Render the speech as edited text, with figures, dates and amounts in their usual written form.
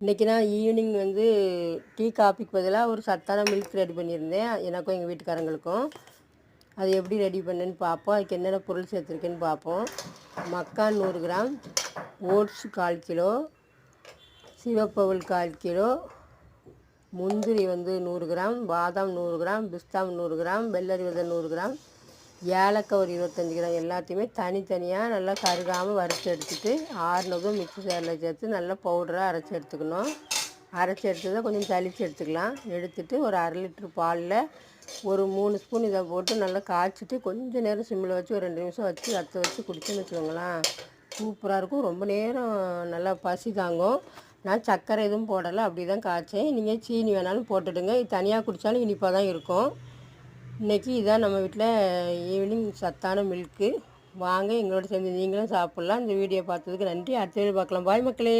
இன்றைக்கி நான் evening tea காஃபிக்கு பதிலாக ஒரு சத்தான மில்க் ரெடி பண்ணியிருந்தேன் எனக்கும் எங்கள் வீட்டுக்காரங்களுக்கும். அது எப்படி ரெடி பண்ணேன்னு பார்ப்போம். அதுக்கு என்னென்ன பொருள் சேர்த்துருக்கேன்னு பார்ப்போம். மக்கான் 100 கிராம், ஓட்ஸ் 1/4 கிலோ, சிவப்பவுல் 1/4 கிலோ, முந்திரி 100 கிராம், பாதாம் 100 கிராம், பிஸ்தா 100 கிராம், வெள்ளரி விதை 100 கிராம், ஏலக்காய் ஒரு 25 கிராம். எல்லாத்தையுமே தனித்தனியாக நல்லா கருகாமல் வறுத்து எடுத்துகிட்டு ஆறுனதும் மிக்ஸி ஜாரில் சேர்த்து நல்லா பவுடராக அரைச்சி எடுத்துக்கணும். அரைச்சி எடுத்ததை கொஞ்சம் சளிச்சு எடுத்துக்கலாம். எடுத்துகிட்டு ஒரு 1/2 லிட்ரு பாலில் ஒரு 3 ஸ்பூன் இதை போட்டு நல்லா காய்ச்சிட்டு கொஞ்சம் நேரம் சிம்மில் வச்சு ஒரு 2 நிமிஷம் வச்சு வற்ற வச்சு குடிச்சோன்னு வச்சுக்கோங்களேன், சூப்பராக இருக்கும். ரொம்ப நேரம் நல்லா பசி தாங்கும். நான் சர்க்கரை எதுவும் போடலை, அப்படி தான் காய்ச்சேன். நீங்கள் சீனி வேணாலும் போட்டுடுங்க. இது தனியாக குடித்தாலும் இனிப்பாக தான் இருக்கும். இன்றைக்கி இதான் நம்ம வீட்டில் ஈவினிங் சத்தான மில்க்கு. வாங்க எங்களோட சேர்ந்து நீங்களும் சாப்பிட்லாம். இந்த வீடியோ பார்த்ததுக்கு நன்றி. அடுத்த வீடியோ பார்க்கலாம். பாய் மக்களே.